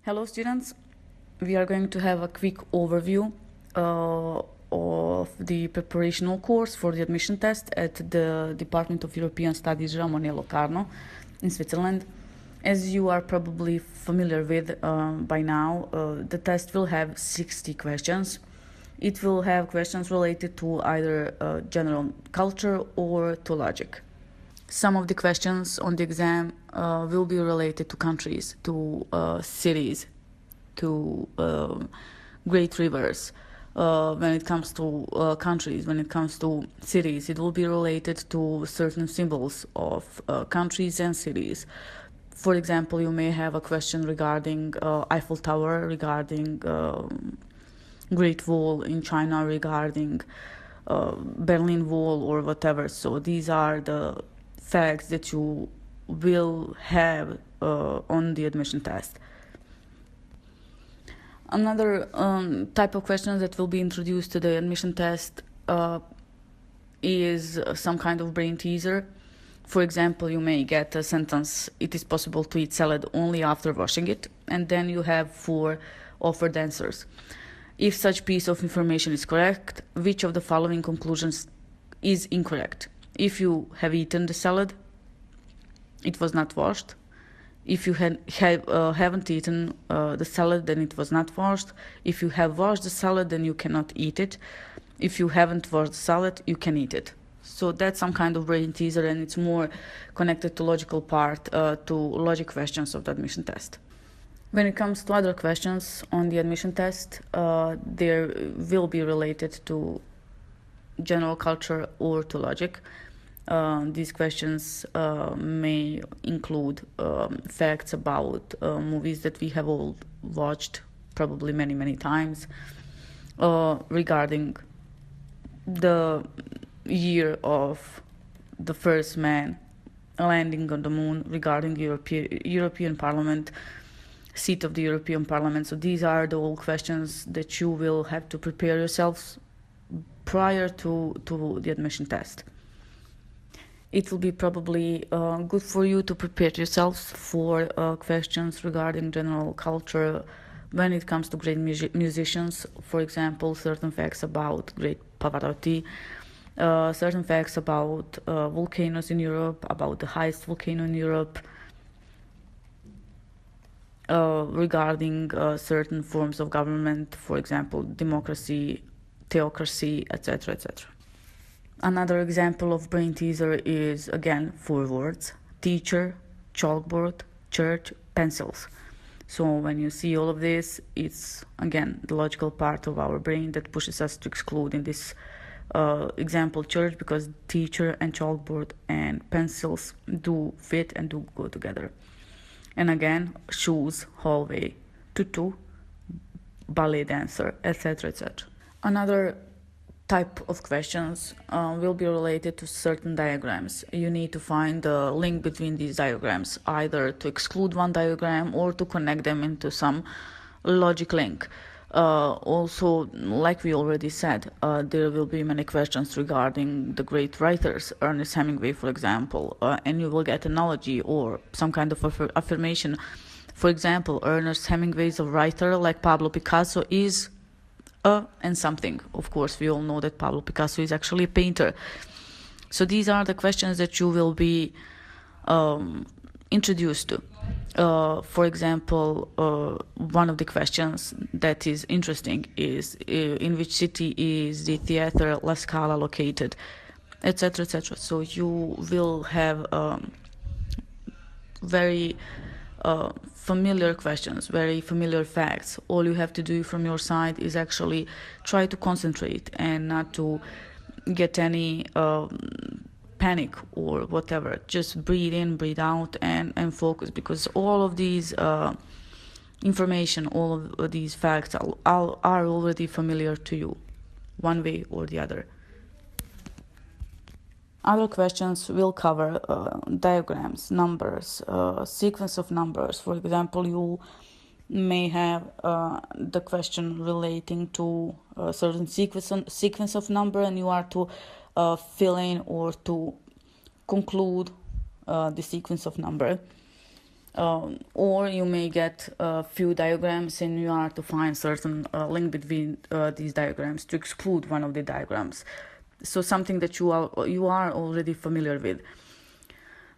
Hello students, we are going to have a quick overview of the preparational course for the admission test at the Department of European Studies Ramone Locarno in Switzerland. As you are probably familiar with by now, the test will have 60 questions. It will have questions related to either general culture or to logic. Some of the questions on the exam will be related to countries, to cities, to great rivers. When it comes to countries, when it comes to cities, it will be related to certain symbols of countries and cities. For example, you may have a question regarding Eiffel Tower, regarding Great Wall in China, regarding Berlin Wall or whatever. So these are the facts that you will have on the admission test. Another type of questions that will be introduced to the admission test is some kind of brain teaser. For example, you may get a sentence, "It is possible to eat salad only after washing it," and then you have 4 offered answers. If such piece of information is correct, which of the following conclusions is incorrect? If you have eaten the salad, it was not washed. If you haven't eaten the salad, then it was not washed. If you have washed the salad, then you cannot eat it. If you haven't washed the salad, you can eat it. So that's some kind of brain teaser, and it's more connected to logical part, to logic questions of the admission test. When it comes to other questions on the admission test, they will be related to general culture or to logic. These questions may include facts about movies that we have all watched probably many times, regarding the year of the first man landing on the moon, regarding European Parliament, seat of the European Parliament. So these are the all questions that you will have to prepare yourselves prior to the admission test. It will be probably good for you to prepare yourselves for questions regarding general culture when it comes to great musicians. For example, certain facts about great Pavarotti, certain facts about volcanoes in Europe, about the highest volcano in Europe, regarding certain forms of government, for example, democracy, theocracy, etc., etc. Another example of brain teaser is, again, 4 words: teacher, chalkboard, church, pencils. So when you see all of this, it's, again, the logical part of our brain that pushes us to exclude in this example church, because teacher and chalkboard and pencils do fit and do go together. And again, shoes, hallway, tutu, ballet dancer, etc., etc. Another type of questions will be related to certain diagrams. You need to find the link between these diagrams, either to exclude one diagram or to connect them into some logic link. Also, like we already said, there will be many questions regarding the great writers, Ernest Hemingway, for example, and you will get analogy or some kind of affirmation. For example, Ernest Hemingway is a writer, like Pablo Picasso is and something. Of course, we all know that Pablo Picasso is actually a painter. So these are the questions that you will be introduced to. For example, one of the questions that is interesting is in which city is the Theater La Scala located, etc., etc. So you will have very familiar questions, very familiar facts. All you have to do from your side is actually try to concentrate and not to get any panic or whatever. Just breathe in, breathe out, and focus, because all of these information, all of these facts are already familiar to you, one way or the other. Other questions will cover diagrams, numbers, sequence of numbers. For example, you may have the question relating to a certain sequence of number, and you are to fill in or to conclude the sequence of number. Or you may get a few diagrams and you are to find certain link between these diagrams to exclude one of the diagrams. So something that you are already familiar with.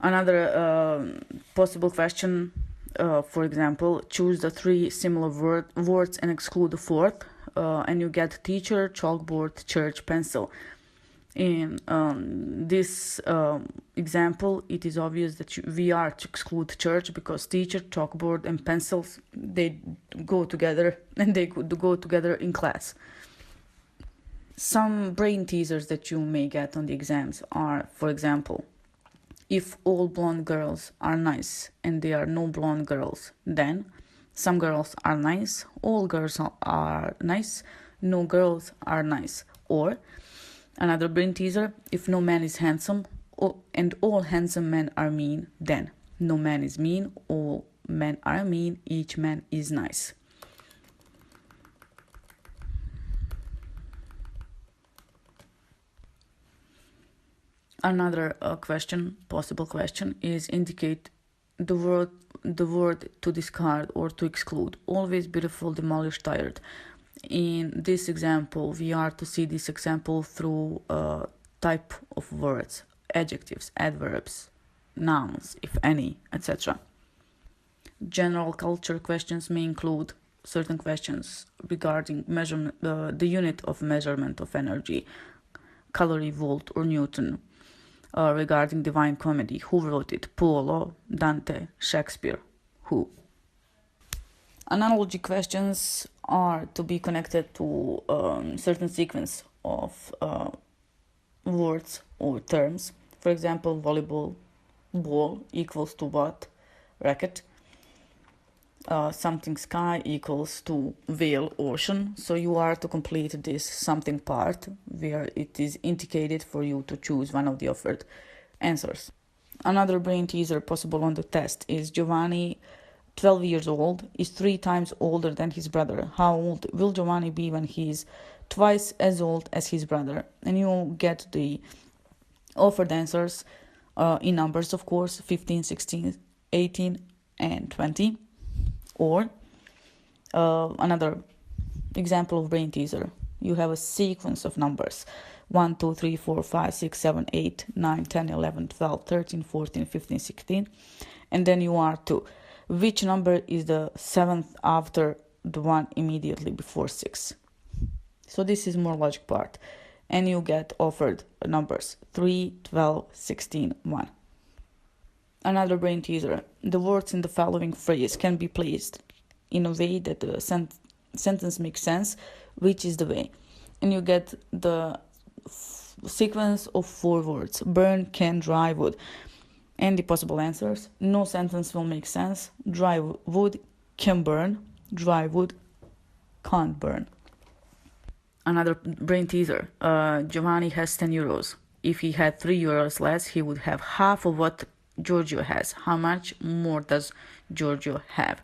Another possible question, for example, choose the three similar words and exclude the fourth, and you get teacher, chalkboard, church, pencil. In this example, it is obvious that we are to exclude church because teacher, chalkboard, and pencils, they go together and they could go together in class. Some brain teasers that you may get on the exams are, for example, if all blonde girls are nice and there are no blonde girls, then some girls are nice, all girls are nice, no girls are nice. Or another brain teaser, if no man is handsome and all handsome men are mean, then no man is mean, all men are mean, each man is nice. Another possible question, is indicate the word to discard or to exclude. Always, beautiful, demolish, tired. In this example, we are to see this example through a type of words, adjectives, adverbs, nouns, if any, etc. General culture questions may include certain questions regarding measurement, the unit of measurement of energy, calorie, volt, or Newton. Regarding Divine Comedy, who wrote it? Paolo, Dante, Shakespeare, who? Analogy questions are to be connected to certain sequence of words or terms. For example, volleyball, ball equals to what? Racket. Something sky equals to whale, ocean. So you are to complete this something part where it is indicated for you to choose one of the offered answers. Another brain teaser possible on the test is Giovanni, 12 years old, is 3 times older than his brother. How old will Giovanni be when he is twice as old as his brother? And you get the offered answers in numbers, of course, 15, 16, 18, and 20. Or another example of brain teaser. You have a sequence of numbers 1, 2, 3, 4, 5, 6, 7, 8, 9, 10, 11, 12, 13, 14, 15, 16. And then you are to which number is the 7th after the one immediately before 6. So this is more logic part. And you get offered numbers 3, 12, 16, 1. Another brain teaser. The words in the following phrase can be placed in a way that the sentence makes sense. Which is the way? And you get the sequence of 4 words. Burn, can, dry, wood. And the possible answers. No sentence will make sense. Dry wood can burn. Dry wood can't burn. Another brain teaser. Giovanni has 10 euros. If he had 3 euros less, he would have half of what Giorgio has. How much more does Giorgio have?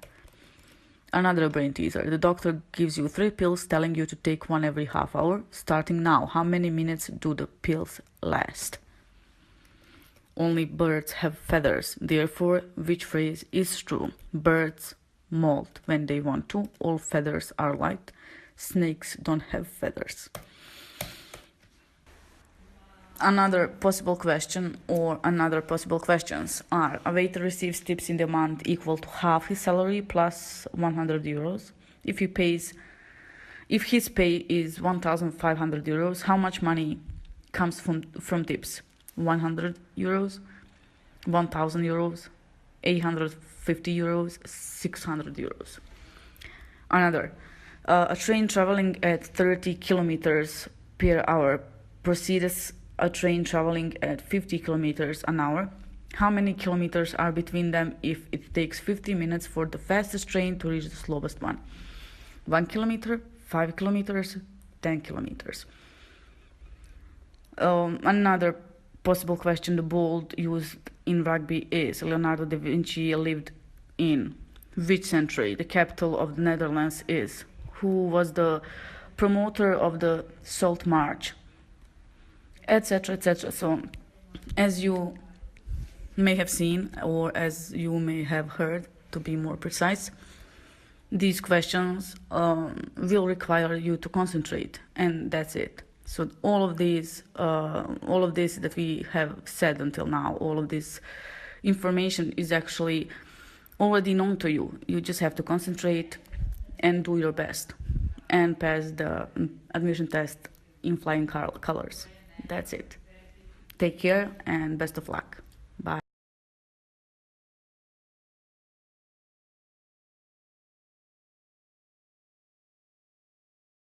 Another brain teaser. The doctor gives you 3 pills telling you to take one every half hour. Starting now, how many minutes do the pills last? Only birds have feathers. Therefore, which phrase is true? Birds molt when they want to. All feathers are light. Snakes don't have feathers. Another possible question or another possible questions are: a waiter receives tips in the month equal to half his salary plus 100 euros. If his pay is 1,500 euros, how much money comes from tips? 100 euros, 1,000 euros, 850 euros, 600 euros. Another, a train traveling at 30 kilometers per hour precedes a train traveling at 50 kilometers an hour. How many kilometers are between them if it takes 50 minutes for the fastest train to reach the slowest one? 1 kilometer, 5 kilometers, 10 kilometers. Another possible question, the ball used in rugby is: Leonardo da Vinci lived in which century? The capital of the Netherlands is? Who was the promoter of the Salt March? Etc., etc. So, as you may have seen, or as you may have heard, to be more precise, these questions will require you to concentrate, and that's it. So all of this that we have said until now, all of this information is actually already known to you. You just have to concentrate and do your best and pass the admission test in flying colors. That's it. Take care and best of luck. Bye.